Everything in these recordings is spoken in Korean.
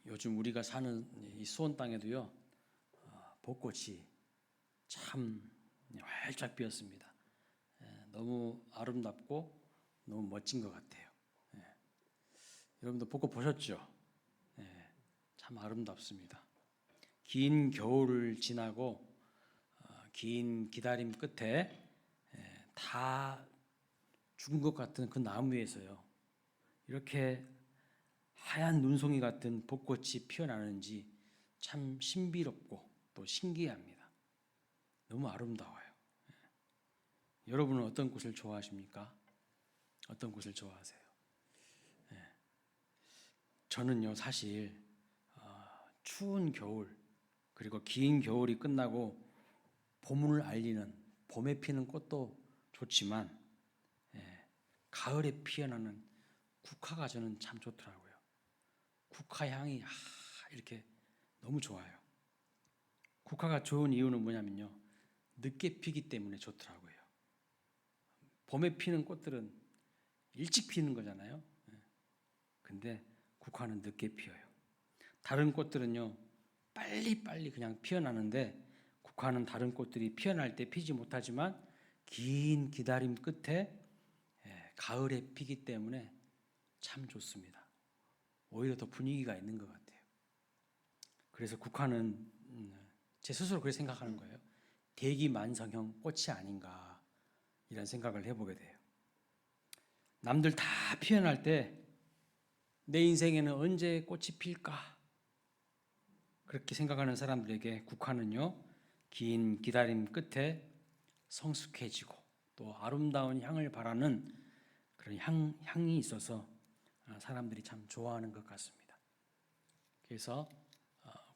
요즘 우리가 사는 이 수원 땅에도요, 벚꽃이 참 활짝 피었습니다. 너무 아름답고 너무 멋진 것 같아요. 여러분도 벚꽃 보셨죠? 참 아름답습니다. 긴 겨울을 지나고 긴 기다림 끝에 다 죽은 것 같은 그 나무 위에서요, 이렇게 하얀 눈송이 같은 벚꽃이 피어나는지 참 신비롭고 또 신기합니다. 너무 아름다워요. 여러분은 어떤 꽃을 좋아하십니까? 어떤 꽃을 좋아하세요? 저는요, 사실 추운 겨울 그리고 긴 겨울이 끝나고 봄을 알리는 봄에 피는 꽃도 좋지만 가을에 피어나는 국화가 저는 참 좋더라고요. 국화 향이 이렇게 너무 좋아요. 국화가 좋은 이유는 뭐냐면요, 늦게 피기 때문에 좋더라고요. 봄에 피는 꽃들은 일찍 피는 거잖아요. 근데 국화는 늦게 피어요. 다른 꽃들은요, 빨리빨리 그냥 피어나는데 국화는 다른 꽃들이 피어날 때 피지 못하지만 긴 기다림 끝에 가을에 피기 때문에 참 좋습니다. 오히려 더 분위기가 있는 것 같아요. 그래서 국화는 제 스스로 그렇게 생각하는 거예요. 대기만성형 꽃이 아닌가, 이런 생각을 해보게 돼요. 남들 다 피어날 때 내 인생에는 언제 꽃이 필까, 그렇게 생각하는 사람들에게 국화는요, 긴 기다림 끝에 성숙해지고 또 아름다운 향을 발하는 그런 향이 있어서 사람들이 참 좋아하는 것 같습니다. 그래서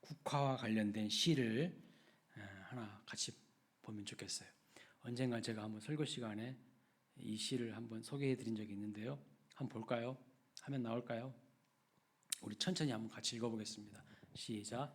국화와 관련된 시를 하나 같이 보면 좋겠어요. 언젠가 제가 한번 설교 시간에 이 시를 한번 소개해 드린 적이 있는데요. 한번 볼까요? 화면 나올까요? 우리 천천히 한번 같이 읽어보겠습니다. 시작.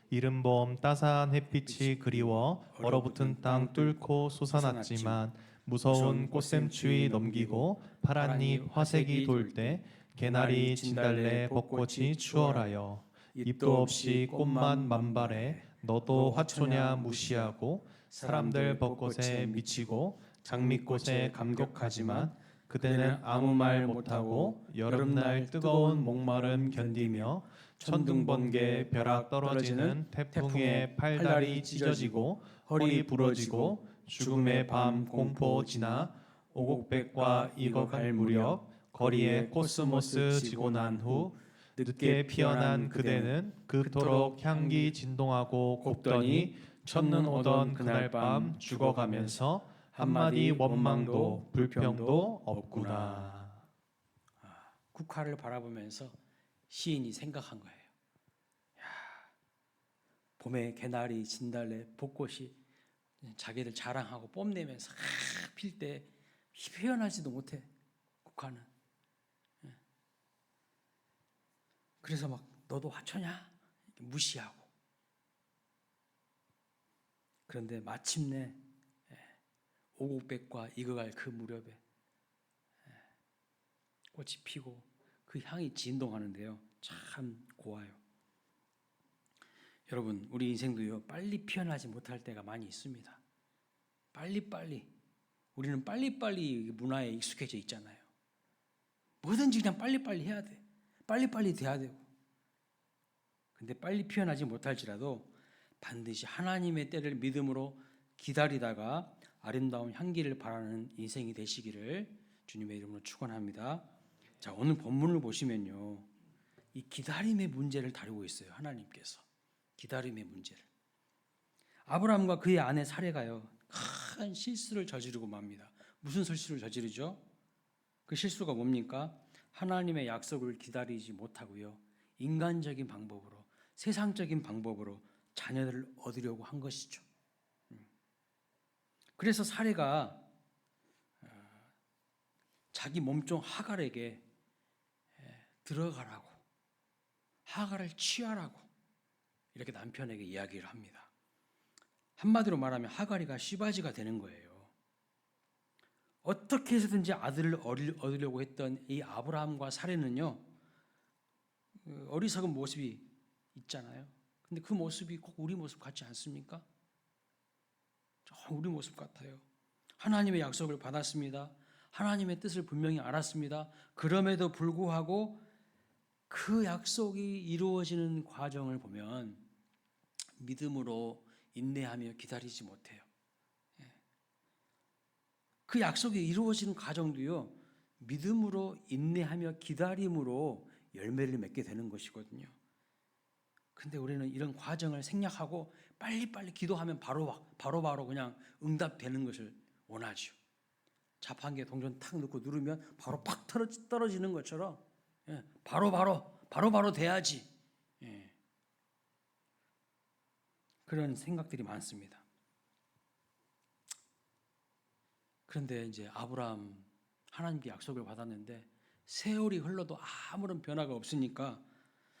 이른 봄 따사한 햇빛이 그리워 얼어붙은 땅 뚫고 솟아났지만 무서운 꽃샘추위 넘기고 파란 잎 화색이 돌 때 개나리 진달래 벚꽃이 추월하여 잎도 없이 꽃만 만발해 너도 화초냐 무시하고 사람들 벚꽃에 미치고 장미꽃에 감격하지만 그대는 아무 말 못하고 여름날 뜨거운 목마름 견디며 천둥번개 벼락 떨어지는 태풍에 팔다리 찢어지고 허리 부러지고 죽음의 밤 공포 지나 오곡백과 익어갈 무렵 거리에 코스모스 지고 난 후 늦게 피어난 그대는 그토록 향기 진동하고 곱더니 첫눈 오던 그날 밤 죽어가면서 한마디 원망도 불평도 없구나. 국화를 바라보면서 시인이 생각한 거예요. 봄에 개나리, 진달래, 벚꽃이 자기들 자랑하고 뽐내면서 필 때 표현하지도 못해, 국화는. 그래서 막 너도 화초냐? 무시하고. 그런데 마침내 오곡백과 익어갈 그 무렵에 꽃이 피고 그 향이 진동하는데요, 참 고와요. 여러분, 우리 인생도요, 빨리 피어나지 못할 때가 많이 있습니다. 빨리빨리, 우리는 빨리빨리 문화에 익숙해져 있잖아요. 뭐든지 그냥 빨리빨리 해야 돼. 빨리빨리 돼야 되고. 근데 빨리 피어나지 못할지라도 반드시 하나님의 때를 믿음으로 기다리다가 아름다운 향기를 바라는 인생이 되시기를 주님의 이름으로 축원합니다. 자, 오늘 본문을 보시면요, 이 기다림의 문제를 다루고 있어요. 하나님께서 기다림의 문제를. 아브라함과 그의 아내 사레가요, 큰 실수를 저지르고 맙니다. 무슨 실수를 저지르죠? 그 실수가 뭡니까? 하나님의 약속을 기다리지 못하고요, 인간적인 방법으로, 세상적인 방법으로 자녀를 얻으려고 한 것이죠. 그래서 사레가 자기 몸종 하갈에게 들어가라고, 하갈을 취하라고 이렇게 남편에게 이야기를 합니다. 한마디로 말하면 하갈이가 씨바지가 되는 거예요. 어떻게 해서든지 아들을 얻으려고 했던 이 아브라함과 사레는요, 어리석은 모습이 있잖아요. 근데 그 모습이 꼭 우리 모습 같지 않습니까? 우리 모습 같아요. 하나님의 약속을 받았습니다. 하나님의 뜻을 분명히 알았습니다. 그럼에도 불구하고 그 약속이 이루어지는 과정을 보면 믿음으로 인내하며 기다리지 못해요. 그 약속이 이루어지는 과정도요, 믿음으로 인내하며 기다림으로 열매를 맺게 되는 것이거든요. 근데 우리는 이런 과정을 생략하고 빨리빨리 기도하면 바로 그냥 응답되는 것을 원하죠. 자판기에 동전 탁 넣고 누르면 바로 팍 떨어지는 것처럼 바로 돼야지. 그런 생각들이 많습니다. 그런데 이제 아브라함 하나님께 약속을 받았는데 세월이 흘러도 아무런 변화가 없으니까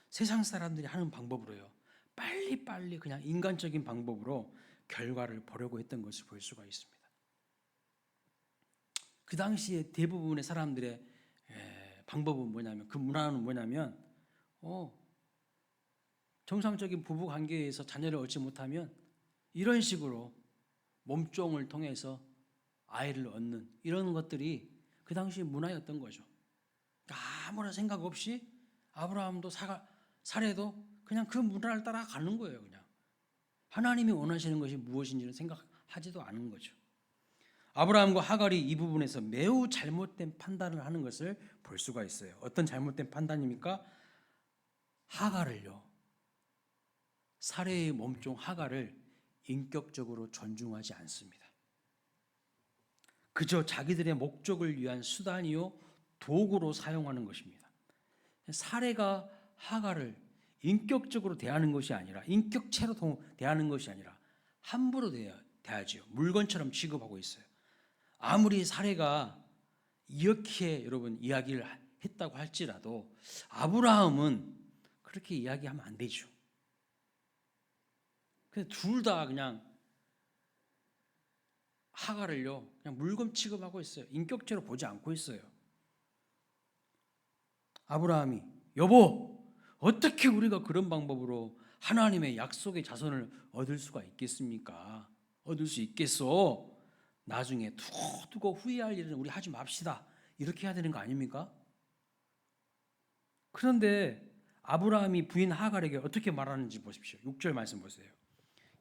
세상 사람들이 하는 방법으로요, 빨리빨리 그냥 인간적인 방법으로 결과를 보려고 했던 것을 볼 수가 있습니다. 그 당시에 대부분의 사람들의 방법은 뭐냐면, 그 문화는 뭐냐면 정상적인 부부 관계에서 자녀를 얻지 못하면 이런 식으로 몸종을 통해서 아이를 얻는 이런 것들이 그 당시 문화였던 거죠. 아무런 생각 없이 아브라함도 사례도 그냥 그 문화를 따라가는 거예요. 그냥 하나님이 원하시는 것이 무엇인지는 생각하지도 않은 거죠. 아브라함과 하갈이 이 부분에서 매우 잘못된 판단을 하는 것을 볼 수가 있어요. 어떤 잘못된 판단입니까? 하갈을요, 사례의 몸종 하갈을 인격적으로 존중하지 않습니다. 그저 자기들의 목적을 위한 수단이요 도구로 사용하는 것입니다. 사례가 하갈을 인격적으로 대하는 것이 아니라, 인격체로 대하는 것이 아니라 함부로 대하지요. 물건처럼 취급하고 있어요. 아무리 사례가 이렇게 여러분 이야기를 했다고 할지라도 아브라함은 그렇게 이야기하면 안 되죠. 둘 다 그냥 하갈을요 그냥 물건 취급하고 있어요. 인격체로 보지 않고 있어요. 아브라함이 여보, 어떻게 우리가 그런 방법으로 하나님의 약속의 자손을 얻을 수가 있겠습니까? 얻을 수 있겠어? 나중에 두고 후회할 일은 우리 하지 맙시다. 이렇게 해야 되는 거 아닙니까? 그런데 아브라함이 부인 하갈에게 어떻게 말하는지 보십시오. 6절 말씀 보세요.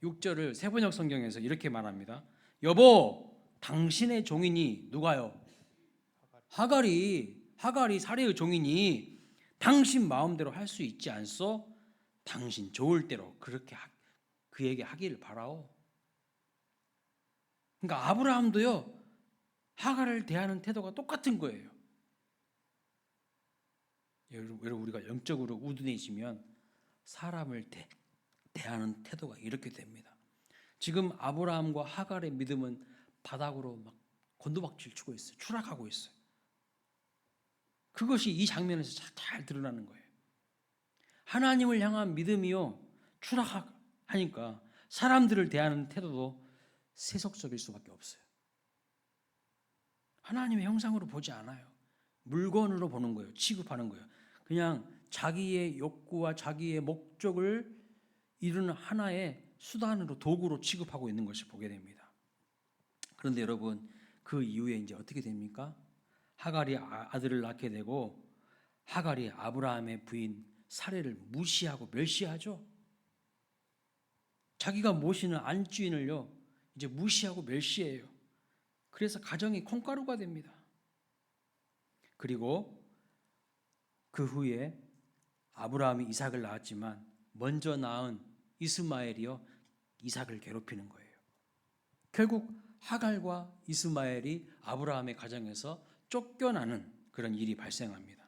6절을 세번역 성경에서 이렇게 말합니다. 여보, 당신의 종이니, 누가요? 하갈이 사례의 종이니 당신 마음대로 할 수 있지 않소? 당신 좋을 대로 그렇게 그에게 하기를 바라오. 그러니까 아브라함도요 하갈을 대하는 태도가 똑같은 거예요. 여러분, 우리가 영적으로 우둔해지면 사람을 대하는 태도가 이렇게 됩니다. 지금 아브라함과 하갈의 믿음은 바닥으로 막 곤두박질 치고 있어요. 추락하고 있어요. 그것이 이 장면에서 잘 드러나는 거예요. 하나님을 향한 믿음이요 추락하니까 사람들을 대하는 태도도 세속적일 수밖에 없어요. 하나님의 형상으로 보지 않아요. 물건으로 보는 거예요. 취급하는 거예요. 그냥 자기의 욕구와 자기의 목적을 이루는 하나의 수단으로, 도구로 취급하고 있는 것을 보게 됩니다. 그런데 여러분, 그 이후에 이제 어떻게 됩니까? 하갈이 아들을 낳게 되고 하갈이 아브라함의 부인 사례를 무시하고 멸시하죠. 자기가 모시는 안주인을요 이제 무시하고 멸시해요. 그래서 가정이 콩가루가 됩니다. 그리고 그 후에 아브라함이 이삭을 낳았지만 먼저 낳은 이스마엘이요 이삭을 괴롭히는 거예요. 결국 하갈과 이스마엘이 아브라함의 가정에서 쫓겨나는 그런 일이 발생합니다.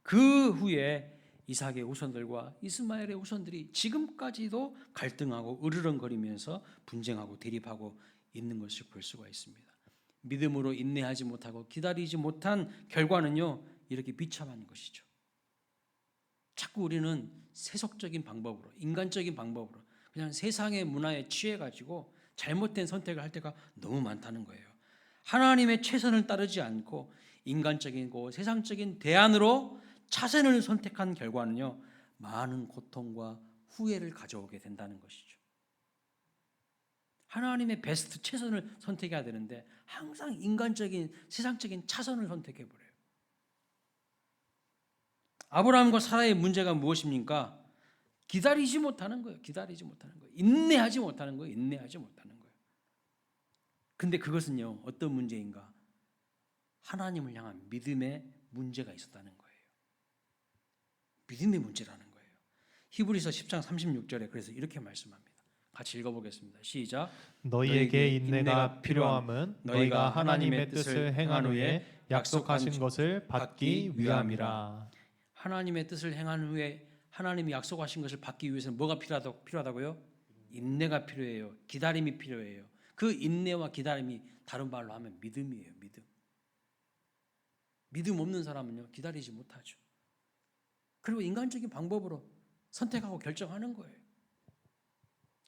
그 후에 이삭의 후손들과 이스마엘의 후손들이 지금까지도 갈등하고 으르렁거리면서 분쟁하고 대립하고 있는 것을 볼 수가 있습니다. 믿음으로 인내하지 못하고 기다리지 못한 결과는요 이렇게 비참한 것이죠. 자꾸 우리는 세속적인 방법으로, 인간적인 방법으로 그냥 세상의 문화에 취해가지고 잘못된 선택을 할 때가 너무 많다는 거예요. 하나님의 최선을 따르지 않고 인간적이고 세상적인 대안으로 차선을 선택한 결과는요 많은 고통과 후회를 가져오게 된다는 것이죠. 하나님의 베스트 최선을 선택해야 되는데 항상 인간적인 세상적인 차선을 선택해 버려요. 아브라함과 사라의 문제가 무엇입니까? 기다리지 못하는 거예요. 기다리지 못하는 거예요. 인내하지 못하는 거예요. 인내하지 못하는 거예요. 근데 그것은요, 어떤 문제인가? 하나님을 향한 믿음의 문제가 있었다는 거예요. 믿음의 문제라는 거예요. 히브리서 10장 36절에 그래서 이렇게 말씀합니다. 같이 읽어보겠습니다. 시작. 너희에게 인내가 필요함은 너희가 하나님의 뜻을 행한 후에 약속하신 것을 받기 위함이라. 하나님의 뜻을 행한 후에 하나님이 약속하신 것을 받기 위해서는 뭐가 필요하다고요? 인내가 필요해요. 기다림이 필요해요. 그 인내와 기다림이 다른 말로 하면 믿음이에요. 믿음. 믿음 없는 사람은요, 기다리지 못하죠. 그리고 인간적인 방법으로 선택하고 결정하는 거예요.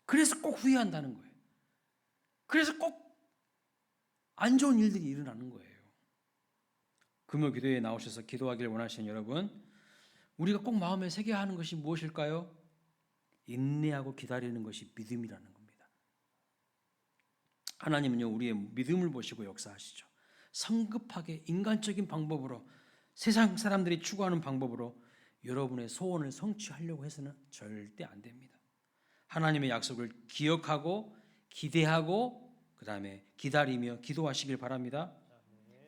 그래서 꼭 후회한다는 거예요. 그래서 꼭 안 좋은 일들이 일어나는 거예요. 금요 기도에 나오셔서 기도하기를 원하시는 여러분, 우리가 꼭 마음에 새겨야 하는 것이 무엇일까요? 인내하고 기다리는 것이 믿음이라는 겁니다. 하나님은요, 우리의 믿음을 보시고 역사하시죠. 성급하게 인간적인 방법으로, 세상 사람들이 추구하는 방법으로 여러분의 소원을 성취하려고 해서는 절대 안 됩니다. 하나님의 약속을 기억하고 기대하고 그 다음에 기다리며 기도하시길 바랍니다.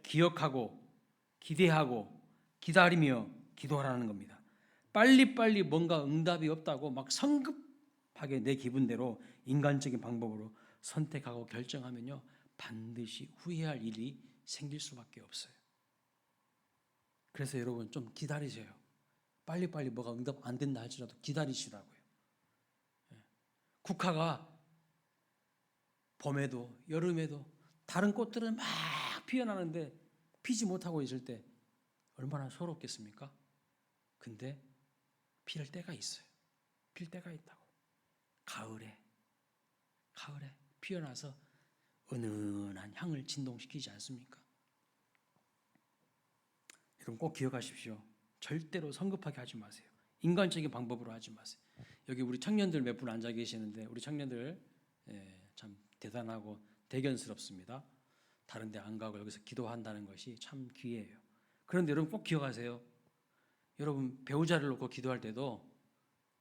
기억하고 기대하고 기다리며 기도하라는 겁니다. 빨리빨리 뭔가 응답이 없다고 막 성급하게 내 기분대로 인간적인 방법으로 선택하고 결정하면요, 반드시 후회할 일이 생길 수밖에 없어요. 그래서 여러분 좀 기다리세요. 빨리빨리 뭐가 응답 안 된다 할지라도 기다리시라고요. 국화가 봄에도 여름에도 다른 꽃들은 막 피어나는데 피지 못하고 있을 때 얼마나 서럽겠습니까? 근데 필 때가 있어요. 필 때가 있다고. 가을에 피어나서 은은한 향을 진동시키지 않습니까? 여러분 꼭 기억하십시오. 절대로 성급하게 하지 마세요. 인간적인 방법으로 하지 마세요. 여기 우리 청년들 몇 분 앉아 계시는데 우리 청년들 참 대단하고 대견스럽습니다. 다른 데 안 가고 여기서 기도한다는 것이 참 귀해요. 그런데 여러분 꼭 기억하세요. 여러분 배우자를 놓고 기도할 때도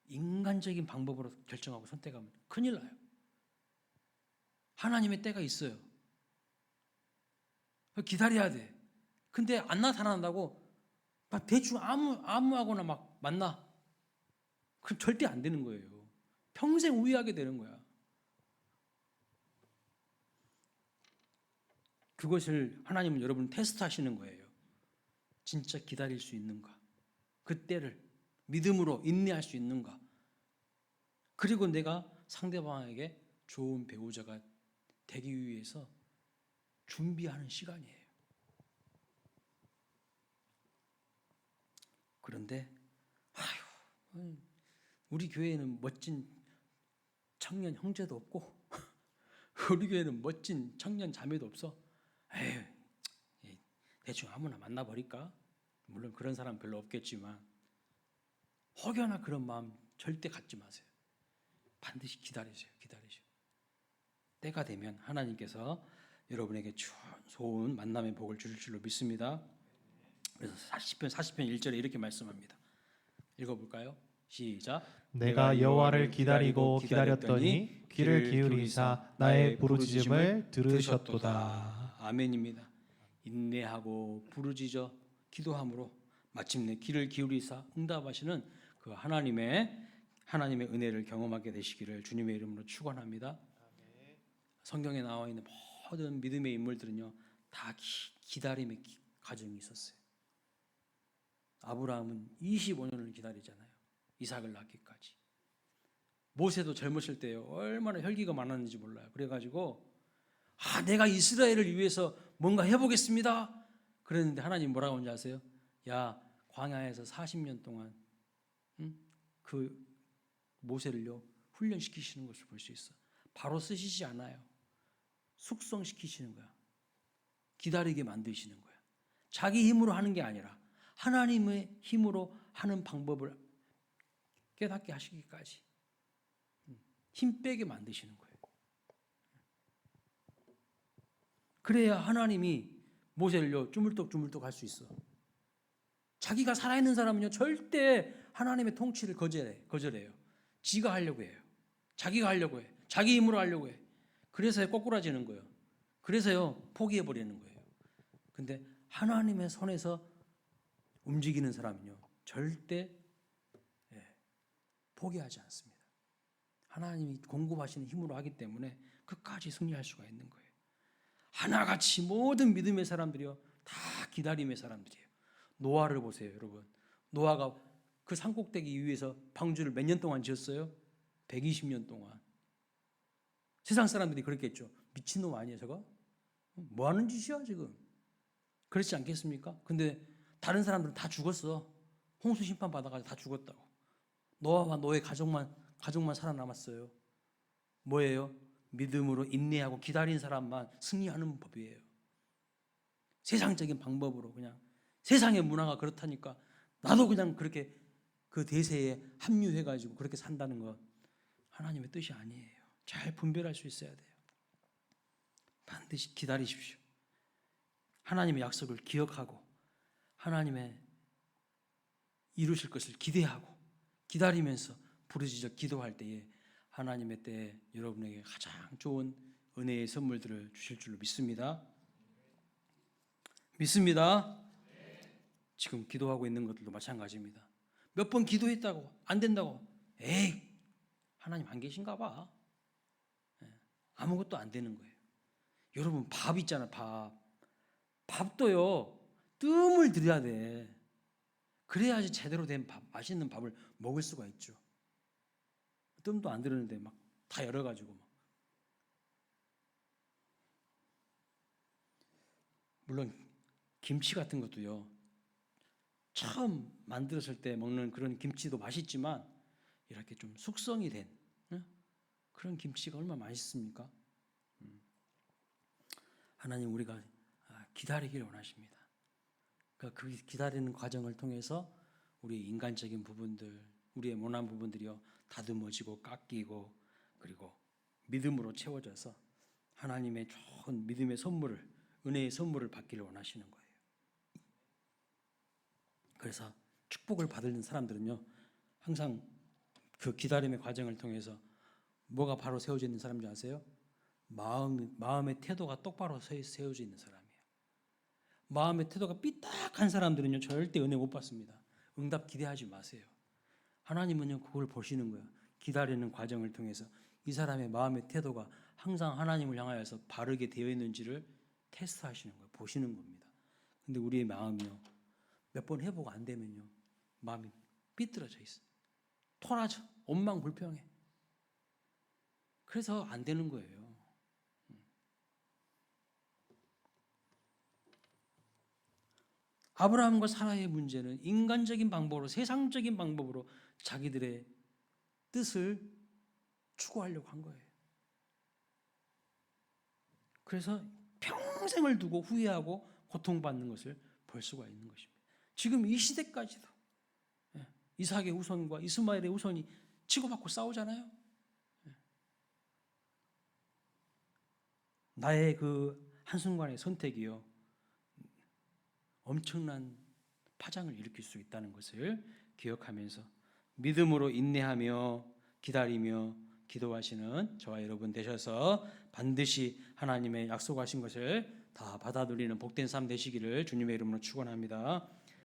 인간적인 방법으로 결정하고 선택하면 큰일 나요. 하나님의 때가 있어요. 기다려야 돼. 근데 안 나타난다고 막 대충 아무하고나 막 만나. 그럼 절대 안 되는 거예요. 평생 후회하게 되는 거야. 그것을 하나님은 여러분 테스트하시는 거예요. 진짜 기다릴 수 있는가? 그 때를 믿음으로 인내할 수 있는가? 그리고 내가 상대방에게 좋은 배우자가 되기 위해서 준비하는 시간이에요. 그런데 우리 교회에는 멋진 청년 형제도 없고 우리 교회는 멋진 청년 자매도 없어. 에휴, 대충 아무나 만나버릴까? 물론 그런 사람 별로 없겠지만 혹여나 그런 마음 절대 갖지 마세요. 반드시 기다리세요. 때가 되면 하나님께서 여러분에게 좋은 만남의 복을 주실 줄로 믿습니다. 그래서 40편 1절에 이렇게 말씀합니다. 읽어볼까요? 시작. 내가 여호와를 기다리고 기다렸더니 귀를 기울이사 나의 부르짖음을 들으셨도다. 아멘입니다. 인내하고 부르짖어 기도함으로 마침내 귀를 기울이사 응답하시는 그 하나님의 은혜를 경험하게 되시기를 주님의 이름으로 축원합니다. 성경에 나와 있는 모든 믿음의 인물들은요, 다 기다림의 과정이 있었어요. 아브라함은 25년을 기다리잖아요. 이삭을 낳기까지. 모세도 젊었을 때요, 얼마나 혈기가 많았는지 몰라요. 그래가지고 내가 이스라엘을 위해서 뭔가 해보겠습니다. 그랬는데 하나님 뭐라고 하는지 아세요? 야, 광야에서 40년 동안 그 모세를요 훈련시키시는 것을 볼 수 있어. 바로 쓰시지 않아요. 숙성시키시는 거야. 기다리게 만드시는 거야. 자기 힘으로 하는 게 아니라 하나님의 힘으로 하는 방법을 깨닫게 하시기까지 힘 빼게 만드시는 거예요. 그래야 하나님이 모세를요 주물떡주물떡 할 수 있어. 자기가 살아있는 사람은요 절대 하나님의 통치를 거절해요. 지가 하려고 해요. 자기가 하려고 해. 자기 힘으로 하려고 해. 그래서요 꼬꾸라지는 거예요. 그래서요 포기해버리는 거예요. 근데 하나님의 손에서 움직이는 사람은요 절대 포기하지 않습니다. 하나님이 공급하시는 힘으로 하기 때문에 끝까지 승리할 수가 있는 거예요. 하나같이 모든 믿음의 사람들이요 다 기다림의 사람들이에요. 노아를 보세요, 여러분. 노아가 그 산꼭대기 위에서 방주를 몇 년 동안 지었어요? 120년 동안. 세상 사람들이 그랬겠죠. 미친놈 아니야 저거? 뭐 하는 짓이야 지금? 그렇지 않겠습니까? 근데 다른 사람들은 다 죽었어. 홍수 심판 받아가지고 다 죽었다고. 노아와 노의 가족만 살아남았어요. 뭐예요? 믿음으로 인내하고 기다린 사람만 승리하는 법이에요. 세상적인 방법으로 그냥 세상의 문화가 그렇다니까 나도 그냥 그렇게 그 대세에 합류해가지고 그렇게 산다는 것 하나님의 뜻이 아니에요. 잘 분별할 수 있어야 돼요. 반드시 기다리십시오. 하나님의 약속을 기억하고 하나님의 이루실 것을 기대하고 기다리면서 부르짖어 기도할 때에 하나님의 때에 여러분에게 가장 좋은 은혜의 선물들을 주실 줄로 믿습니다. 지금 기도하고 있는 것들도 마찬가지입니다. 몇 번 기도했다고 안 된다고 에이 하나님 안 계신가 봐. 아무것도 안 되는 거예요. 여러분 밥 있잖아. 밥도요 뜸을 들여야 돼. 그래야지 제대로 된 밥, 맛있는 밥을 먹을 수가 있죠. 뜸도 안 들었는데 막 다 열어가지고 막. 물론 김치 같은 것도요 처음 만들었을 때 먹는 그런 김치도 맛있지만 이렇게 좀 숙성이 된 그런 김치가 얼마나 맛있습니까? 하나님 우리가 기다리기를 원하십니다. 그 기다리는 과정을 통해서 우리 인간적인 부분들, 우리의 모난 부분들이요 다듬어지고 깎이고 그리고 믿음으로 채워져서 하나님의 좋은 믿음의 선물을 은혜의 선물을 받기를 원하시는 거예요. 그래서 축복을 받는 사람들은요 항상 그 기다림의 과정을 통해서 뭐가 바로 세워져 있는 사람인지 아세요? 마음의 태도가 똑바로 세워져 있는 사람이에요. 마음의 태도가 삐딱한 사람들은요 절대 은혜 못 받습니다. 응답 기대하지 마세요. 하나님은요 그걸 보시는 거예요. 기다리는 과정을 통해서 이 사람의 마음의 태도가 항상 하나님을 향하여서 바르게 되어 있는지를 테스트하시는 거예요. 보시는 겁니다. 근데 우리의 마음이요 몇 번 해보고 안 되면요 마음이 삐뚤어져 있어요. 토라져. 원망불평해. 그래서 안 되는 거예요. 아브라함과 사라의 문제는 인간적인 방법으로 세상적인 방법으로 자기들의 뜻을 추구하려고 한 거예요. 그래서 평생을 두고 후회하고 고통받는 것을 볼 수가 있는 것입니다. 지금 이 시대까지도 이삭의 후손과 이스마엘의 후손이 치고받고 싸우잖아요. 나의 그 한순간의 선택이요 엄청난 파장을 일으킬 수 있다는 것을 기억하면서 믿음으로 인내하며 기다리며 기도하시는 저와 여러분 되셔서 반드시 하나님의 약속하신 것을 다 받아 누리는 복된 삶 되시기를 주님의 이름으로 축원합니다.